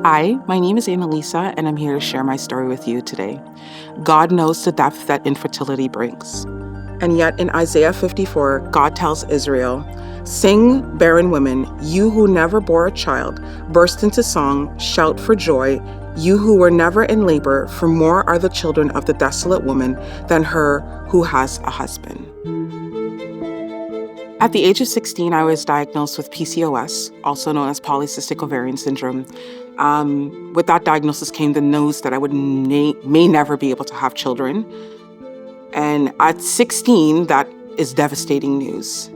Hi, my name is Annalisa, and I'm here to share my story with you today. God knows the depth that infertility brings. And yet, in Isaiah 54, God tells Israel, "Sing, barren women, you who never bore a child, burst into song, shout for joy, you who were never in labor, for more are the children of the desolate woman than her who has a husband." At the age of 16, I was diagnosed with PCOS, also known as polycystic ovarian syndrome. With that diagnosis came the news that I may never be able to have children. And at 16, that is devastating news.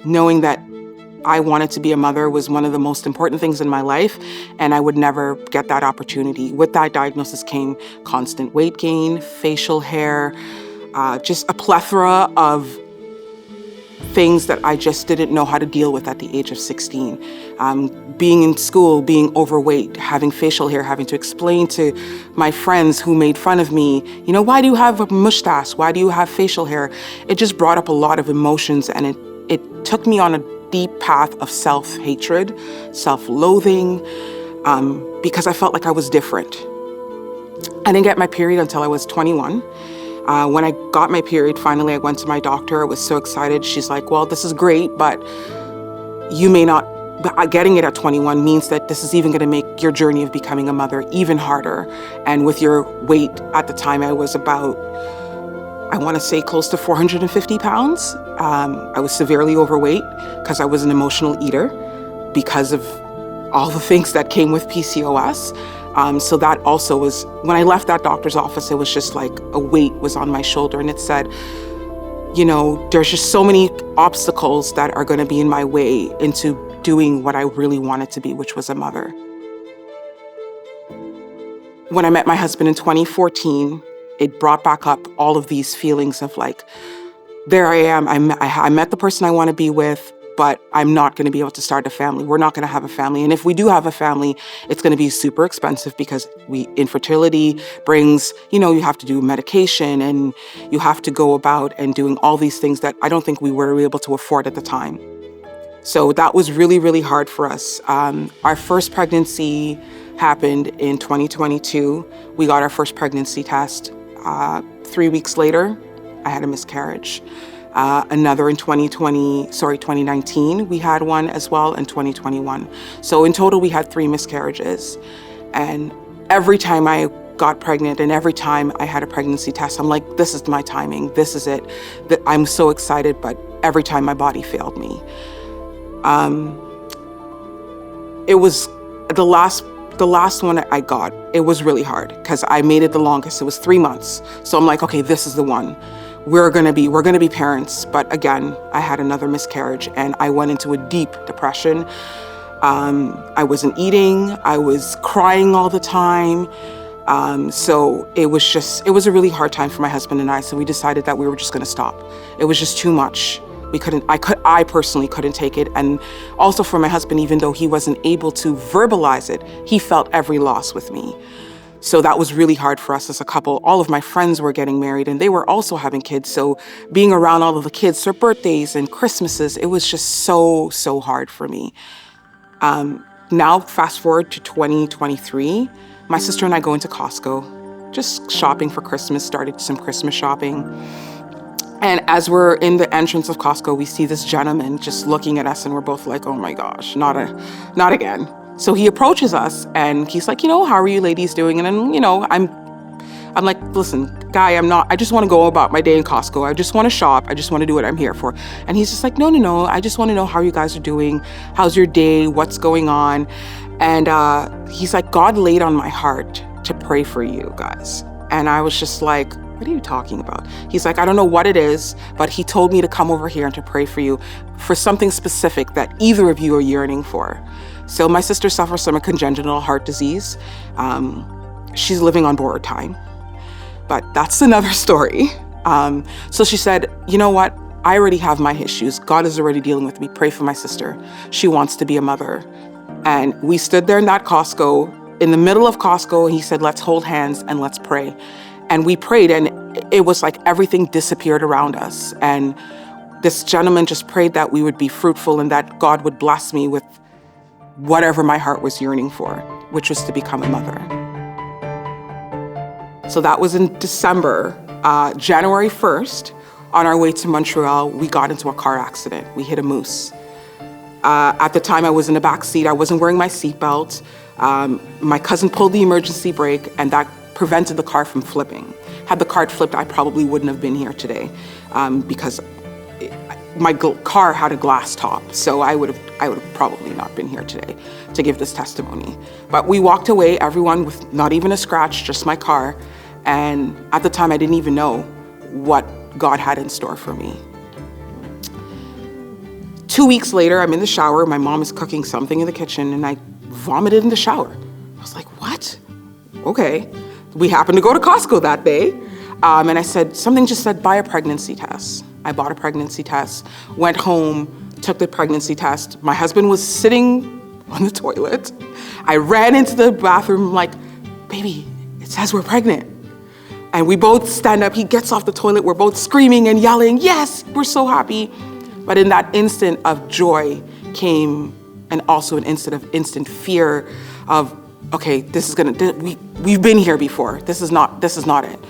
Knowing that I wanted to be a mother was one of the most important things in my life, and I would never get that opportunity. With that diagnosis came constant weight gain, facial hair, just a plethora of things that I just didn't know how to deal with at the age of 16. Being in school, being overweight, having facial hair, having to explain to my friends who made fun of me, why do you have a mustache? Why do you have facial hair? It just brought up a lot of emotions, and it took me on a deep path of self-hatred, self-loathing, because I felt like I was different. I didn't get my period until I was 21. When I got my period, finally, I went to my doctor. I was so excited. She's like, well, this is great, but you may not, getting it at 21 means that this is even going to make your journey of becoming a mother even harder. And with your weight at the time, I was about, I want to say close to 450 pounds. I was severely overweight because I was an emotional eater because of all the things that came with PCOS. So that also was, when I left that doctor's office, it was just like a weight was on my shoulder, and it said, there's just so many obstacles that are going to be in my way into doing what I really wanted to be, which was a mother. When I met my husband in 2014, it brought back up all of these feelings of like, there I am, I met the person I want to be with, but I'm not going to be able to start a family. We're not going to have a family. And if we do have a family, it's going to be super expensive because infertility brings, you have to do medication and you have to go about and doing all these things that I don't think we were able to afford at the time. So that was really, really hard for us. Our first pregnancy happened in 2022. We got our first pregnancy test. 3 weeks later, I had a miscarriage. Another in 2019, we had one as well in 2021. So in total, we had 3 miscarriages. And every time I got pregnant and every time I had a pregnancy test, I'm like, this is my timing. This is it. I'm so excited, but every time my body failed me. It was the last one I got. It was really hard because I made it the longest. It was 3 months. So I'm like, okay, this is the one. We're gonna be parents. But again, I had another miscarriage and I went into a deep depression. I wasn't eating, I was crying all the time. So it was a really hard time for my husband and I. So we decided that we were just gonna stop. It was just too much. I personally couldn't take it. And also for my husband, even though he wasn't able to verbalize it, he felt every loss with me. So that was really hard for us as a couple. All of my friends were getting married and they were also having kids. So being around all of the kids, their birthdays and Christmases, it was just so, so hard for me. Now, fast forward to 2023, my sister and I go into Costco, just shopping for Christmas, started some Christmas shopping. And as we're in the entrance of Costco, we see this gentleman just looking at us and we're both like, oh my gosh, not again. So he approaches us and he's like, how are you ladies doing? And then, I'm like, listen, guy, I just want to go about my day in Costco. I just want to shop. I just want to do what I'm here for. And he's just like, no. I just want to know how you guys are doing. How's your day? What's going on? And he's like, God laid on my heart to pray for you guys. And I was just like, what are you talking about? He's like, I don't know what it is, but he told me to come over here and to pray for you for something specific that either of you are yearning for. So my sister suffers from a congenital heart disease. She's living on borrowed time, but that's another story. So she said, you know what? I already have my issues. God is already dealing with me. Pray for my sister. She wants to be a mother. And we stood there in that Costco, in the middle of Costco, and he said, let's hold hands and let's pray. And we prayed, and it was like everything disappeared around us. And this gentleman just prayed that we would be fruitful and that God would bless me with whatever my heart was yearning for. which was to become a mother. So that was in December. January 1st, on our way to Montreal, we got into a car accident. We hit a moose. At the time, I was in the back seat. I wasn't wearing my seatbelt. My cousin pulled the emergency brake, and that prevented the car from flipping. Had the car flipped, I probably wouldn't have been here today, because my car had a glass top, so I would have probably not been here today to give this testimony. But we walked away, everyone, with not even a scratch, just my car. And at the time, I didn't even know what God had in store for me. 2 weeks later, I'm in the shower. My mom is cooking something in the kitchen, and I vomited in the shower. I was like, what? Okay. We happened to go to Costco that day, and I said, something just said, buy a pregnancy test. I bought a pregnancy test, went home, took the pregnancy test. My husband was sitting on the toilet. I ran into the bathroom like, baby, it says we're pregnant. And we both stand up. He gets off the toilet. We're both screaming and yelling, yes, we're so happy. But in that instant of joy came, and also an instant fear of, okay, we've been here before. This is not it.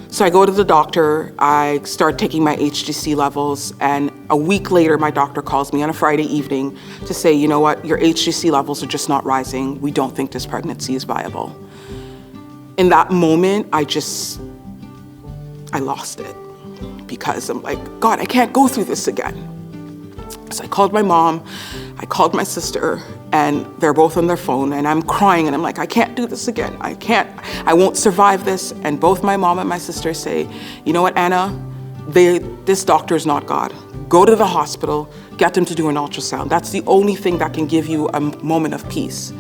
So I go to the doctor, I start taking my HGC levels, and a week later, my doctor calls me on a Friday evening to say, you know what, your HGC levels are just not rising. We don't think this pregnancy is viable. In that moment, I lost it, because I'm like, God, I can't go through this again. So I called my mom, I called my sister, and they're both on their phone, and I'm crying, and I'm like, I can't do this again. I won't survive this. And both my mom and my sister say, you know what, Anna, this doctor is not God. Go to the hospital, get them to do an ultrasound. That's the only thing that can give you a moment of peace.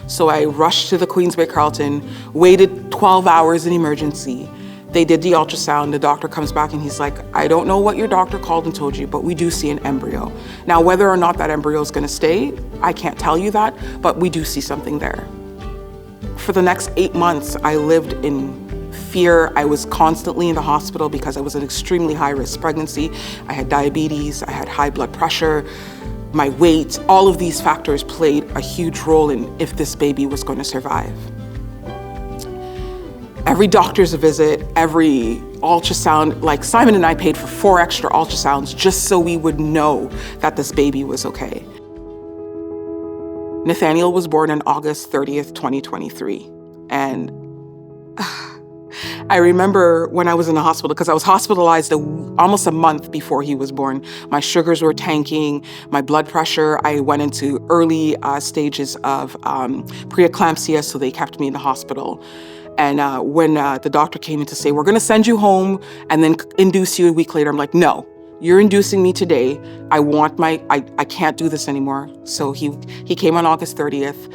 So I rushed to the Queens Bay Carleton, waited 12 hours in emergency. They did the ultrasound. The doctor comes back and he's like, I don't know what your doctor called and told you, but we do see an embryo. Now, whether or not that embryo is going to stay, I can't tell you that, but we do see something there. For the next 8 months, I lived in fear. I was constantly in the hospital because I was an extremely high-risk pregnancy. I had diabetes, I had high blood pressure, my weight. All of these factors played a huge role in if this baby was going to survive. Every doctor's visit, every ultrasound, like Simon and I paid for 4 extra ultrasounds just so we would know that this baby was okay. Nathaniel was born on August 30th, 2023. And I remember when I was in the hospital, because I was hospitalized almost a month before he was born. My sugars were tanking, my blood pressure. I went into early stages of preeclampsia, so they kept me in the hospital. And when the doctor came in to say, we're going to send you home and then induce you a week later, I'm like, no, you're inducing me today. I can't do this anymore. So he came on August 30th,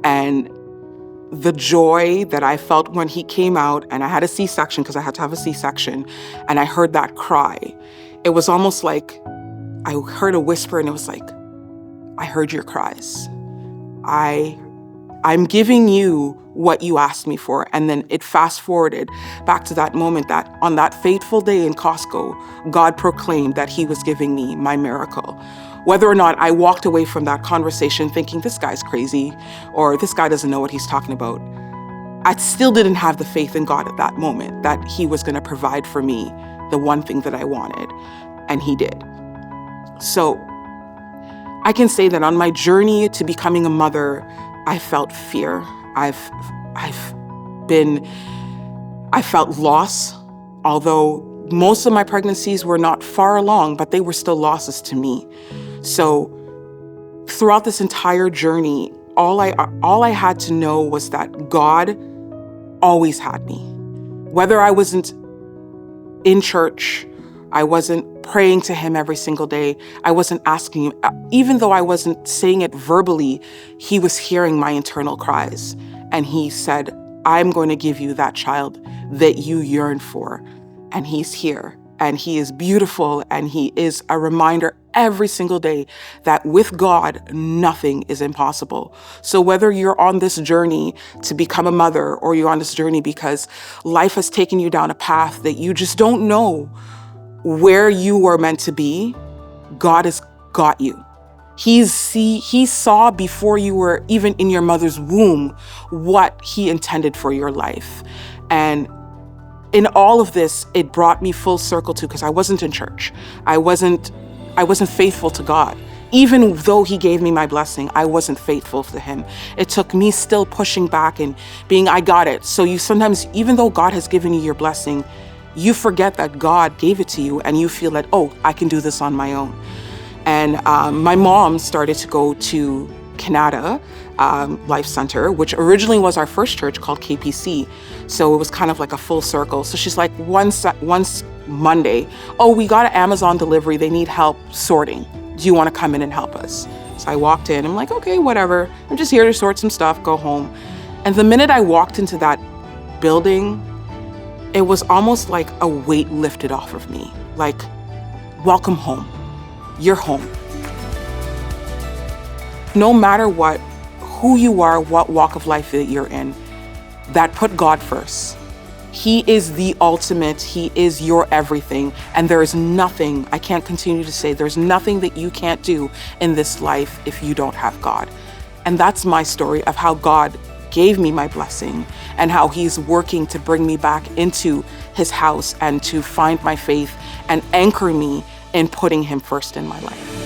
and the joy that I felt when he came out, and I had a C-section because I had to have a C-section, and I heard that cry. It was almost like I heard a whisper, and it was like, I heard your cries. I'm giving you what you asked me for. And then it fast forwarded back to that moment that on that fateful day in Costco, God proclaimed that he was giving me my miracle. Whether or not I walked away from that conversation thinking this guy's crazy or this guy doesn't know what he's talking about, I still didn't have the faith in God at that moment that he was going to provide for me the one thing that I wanted. And he did. So I can say that on my journey to becoming a mother, I felt fear. I felt loss, although most of my pregnancies were not far along, but they were still losses to me. So throughout this entire journey, all I had to know was that God always had me. Whether I wasn't in church, I wasn't praying to him every single day, I wasn't asking him, even though I wasn't saying it verbally, he was hearing my internal cries. And he said, I'm going to give you that child that you yearn for. And he's here, and he is beautiful, and he is a reminder every single day that with God, nothing is impossible. So whether you're on this journey to become a mother, or you're on this journey because life has taken you down a path that you just don't know where you are meant to be, God has got you. He saw before you were even in your mother's womb what he intended for your life. And in all of this, it brought me full circle too, because I wasn't in church. I wasn't faithful to God. Even though he gave me my blessing, I wasn't faithful to him. It took me still pushing back and being, I got it. So you sometimes, even though God has given you your blessing, you forget that God gave it to you and you feel that, oh, I can do this on my own. And my mom started to go to Canada Life Center, which originally was our first church called KPC. So it was kind of like a full circle. So she's like, once Monday, oh, we got an Amazon delivery. They need help sorting. Do you want to come in and help us? So I walked in. I'm like, okay, whatever. I'm just here to sort some stuff, go home. And the minute I walked into that building, it was almost like a weight lifted off of me. Like, welcome home. You're home. No matter what, who you are, what walk of life that you're in, that put God first. He is the ultimate, he is your everything. And there is nothing, I can't continue to say, there's nothing that you can't do in this life if you don't have God. And that's my story of how God gave me my blessing and how he's working to bring me back into his house and to find my faith and anchor me in putting him first in my life.